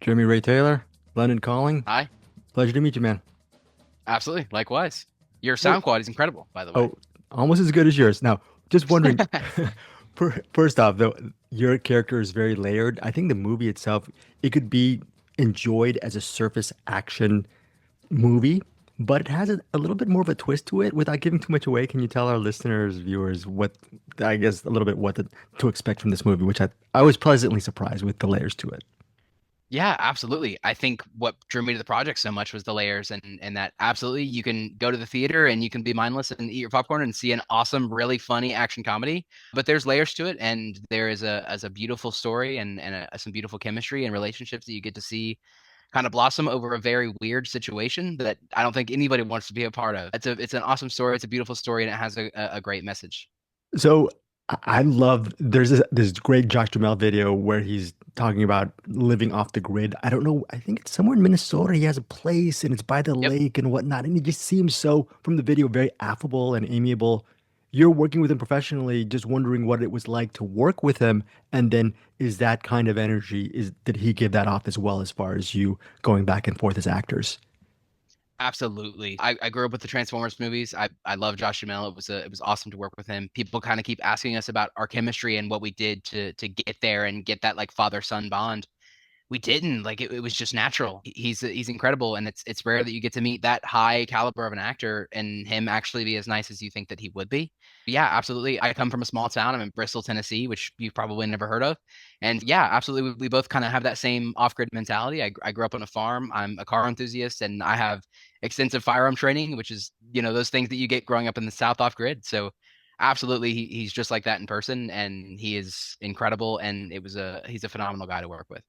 Jeremy Ray Taylor, London calling. Hi. Pleasure to meet you, man. Absolutely. Likewise. Your So, sound quality is incredible, by the way. oh, almost as good as yours. Now, just wondering, first off, though, your character is very layered. I think the movie itself, it could be enjoyed as a surface action movie, but it has a little bit more of a twist to it. Without giving too much away, can you tell our listeners, viewers, what, I guess, a little bit to expect from this movie, which I was pleasantly surprised with the layers to it. Yeah, absolutely. I think what drew me to the project so much was the layers and that absolutely you can go to the theater and you can be mindless and eat your popcorn and see an awesome, really funny action comedy. But there's layers to it, and there is a beautiful story and some beautiful chemistry and relationships that you get to see kind of blossom over a very weird situation that I don't think anybody wants to be a part of. It's an awesome story. It's a beautiful story, and it has a great message. So I love there's this great Josh Duhamel video where he's talking about living off the grid. I don't know. I think it's somewhere in Minnesota. He has a place and it's by the Yep. lake and whatnot. And he just seems so from the video very affable and amiable. You're working with him professionally, just wondering what it was like to work with him. And then is that kind of energy, is did he give that off as well as far as you going back and forth as actors? Absolutely. I grew up with the Transformers movies. I love Josh Duhamel. It was awesome to work with him. People kind of keep asking us about our chemistry and what we did to get there and get that like father son bond. We didn't like it was just natural. He's incredible, and it's rare that you get to meet that high caliber of an actor and him actually be as nice as you think that he would be. Yeah, absolutely. I come from a small town. I'm in Bristol, Tennessee, which you've probably never heard of. And yeah, absolutely. We both kind of have that same off-grid mentality. I grew up on a farm. I'm a car enthusiast, and I have extensive firearm training, which is, those things that you get growing up in the South off-grid. So absolutely, he's just like that in person, and he is incredible. And he's a phenomenal guy to work with.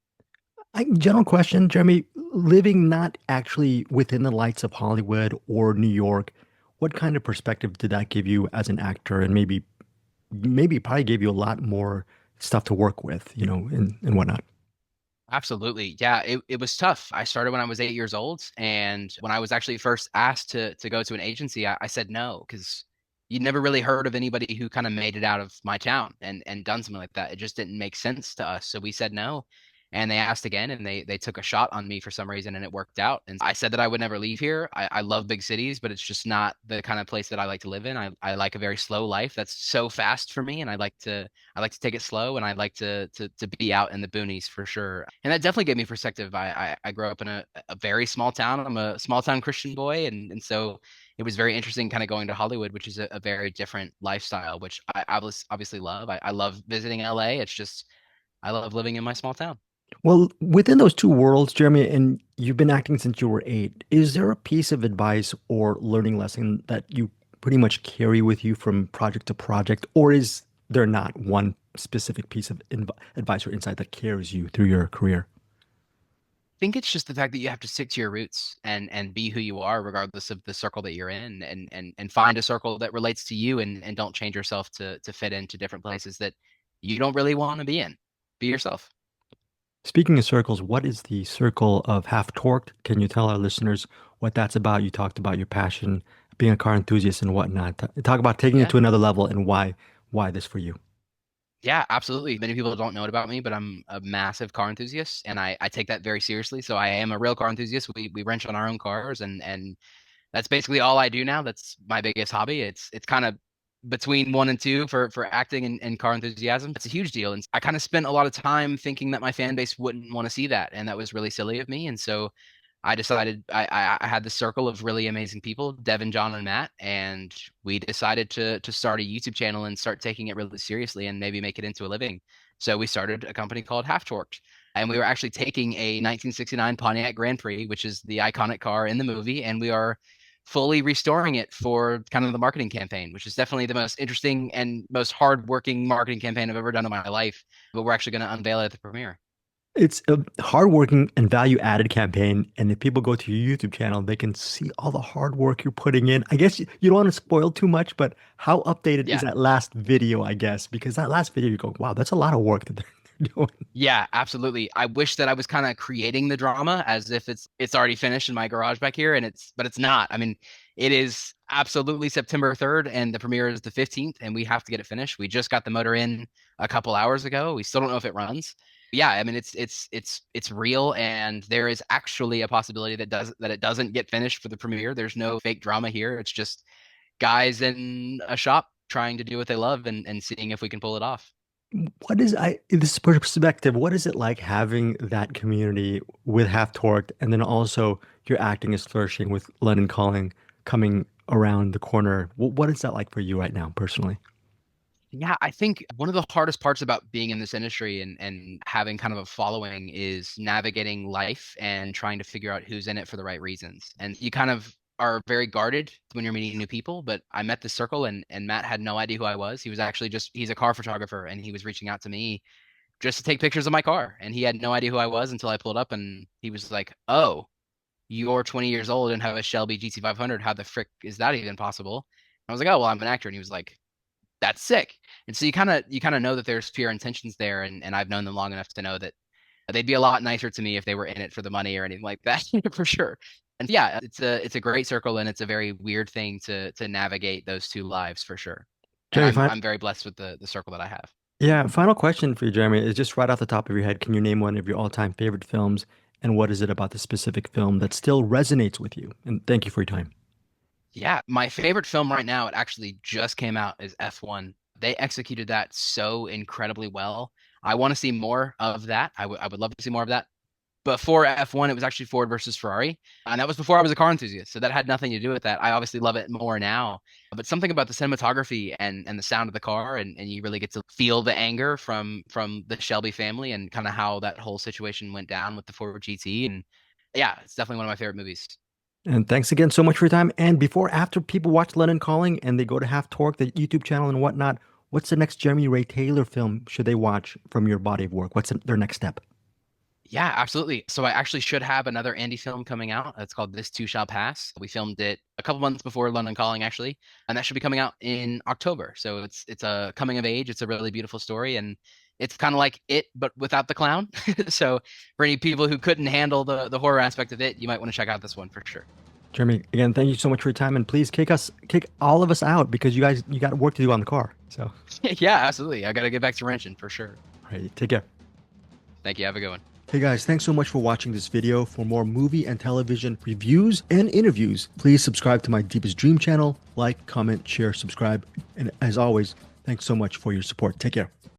General question, Jeremy, living not actually within the lights of Hollywood or New York, what kind of perspective did that give you as an actor? And maybe probably gave you a lot more stuff to work with, and whatnot. Absolutely. Yeah, it was tough. I started when I was 8 years old. And when I was actually first asked to go to an agency, I said no, because you'd never really heard of anybody who kind of made it out of my town and done something like that. It just didn't make sense to us. So we said no. And they asked again, and they took a shot on me for some reason, and it worked out. And I said that I would never leave here. I love big cities, but it's just not the kind of place that I like to live in. I like a very slow life that's so fast for me, and I like to take it slow, and I like to be out in the boonies for sure. And that definitely gave me perspective. I grew up in a very small town. I'm a small town Christian boy, and so it was very interesting kind of going to Hollywood, which is a very different lifestyle, which I obviously love. I love visiting LA. It's just I love living in my small town. Well, within those two worlds, Jeremy, and you've been acting since you were 8, is there a piece of advice or learning lesson that you pretty much carry with you from project to project, or is there not one specific piece of advice or insight that carries you through your career? Think it's just the fact that you have to stick to your roots and be who you are regardless of the circle that you're in and find a circle that relates to you and don't change yourself to fit into different places that you don't really want to be in. Be yourself. Speaking of circles, what is the circle of Half Torqued? Can you tell our listeners what that's about? You talked about your passion, being a car enthusiast and whatnot. Talk about taking it Yeah. to another level and why this for you. Yeah, absolutely. Many people don't know it about me, but I'm a massive car enthusiast and I take that very seriously. So I am a real car enthusiast. We wrench on our own cars and that's basically all I do now. That's my biggest hobby. It's kind of between one and two for acting and car enthusiasm. It's a huge deal. And I kind of spent a lot of time thinking that my fan base wouldn't want to see that. And that was really silly of me. And so I decided I had this circle of really amazing people, Devin, John, and Matt, and we decided to start a YouTube channel and start taking it really seriously and maybe make it into a living. So we started a company called Half Torqued, and we were actually taking a 1969 Pontiac Grand Prix, which is the iconic car in the movie, and we are fully restoring it for kind of the marketing campaign, which is definitely the most interesting and most hardworking marketing campaign I've ever done in my life. But we're actually going to unveil it at the premiere. It's a hardworking and value added campaign. And if people go to your YouTube channel, they can see all the hard work you're putting in. I guess you don't want to spoil too much, but how updated is Yeah. that last video, I guess? Because that last video, you go, wow, that's a lot of work that they're doing. Yeah, absolutely. I wish that I was kind of creating the drama as if it's already finished in my garage back here, and but it's not. I mean, it is absolutely September 3rd and the premiere is the 15th, and we have to get it finished. We just got the motor in a couple hours ago. We still don't know if it runs. Yeah, I mean it's real, and there is actually a possibility that it doesn't get finished for the premiere. There's no fake drama here. It's just guys in a shop trying to do what they love and seeing if we can pull it off. What is I this perspective? What is it like having that community with Half Torqued, and then also your acting is flourishing with London Calling coming around the corner? What is that like for you right now, personally? Yeah, I think one of the hardest parts about being in this industry and having kind of a following is navigating life and trying to figure out who's in it for the right reasons. And you kind of are very guarded when you're meeting new people. But I met this circle, and Matt had no idea who I was. He was actually he's a car photographer, and he was reaching out to me just to take pictures of my car. And he had no idea who I was until I pulled up, and he was like, "Oh, you're 20 years old and have a Shelby GT500. How the frick is that even possible?" I was like, "Oh, well, I'm an actor." And he was like, "That's sick." And so you kind of know that there's pure intentions there, and I've known them long enough to know that they'd be a lot nicer to me if they were in it for the money or anything like that, for sure. And yeah, it's a great circle, and it's a very weird thing to navigate those two lives for sure. And Jeremy, I'm very blessed with the circle that I have. yeah, final question for you, Jeremy, is just right off the top of your head. Can you name one of your all-time favorite films, and what is it about the specific film that still resonates with you? And thank you for your time. Yeah, my favorite film right now, it actually just came out, is F1. They executed that so incredibly well. I want to see more of that. I would love to see more of that. Before F1, it was actually Ford versus Ferrari. And that was before I was a car enthusiast. So that had nothing to do with that. I obviously love it more now. But something about the cinematography and the sound of the car, and you really get to feel the anger from the Shelby family and kind of how that whole situation went down with the Ford GT. And yeah, it's definitely one of my favorite movies. And thanks again so much for your time. And before, after people watch London Calling and they go to Half Torque, the YouTube channel and whatnot, what's the next Jeremy Ray Taylor film should they watch from your body of work? What's their next step? Yeah, absolutely. So I actually should have another Andy film coming out. It's called This Too Shall Pass. We filmed it a couple months before London Calling, actually, and that should be coming out in October. So it's a coming of age. It's a really beautiful story, and it's kind of like it, but without the clown. So for any people who couldn't handle the horror aspect of it, you might want to check out this one for sure. Jeremy, again, thank you so much for your time. And please kick all of us out because you got work to do on the car. So, all Yeah, absolutely. I got to get back to wrenching for sure. right, take care. Thank you. Have a good one. Hey guys, thanks so much for watching this video. For more movie and television reviews and interviews, please subscribe to my Deepest Dream channel. Like, comment, share, subscribe. And as always, thanks so much for your support. Take care.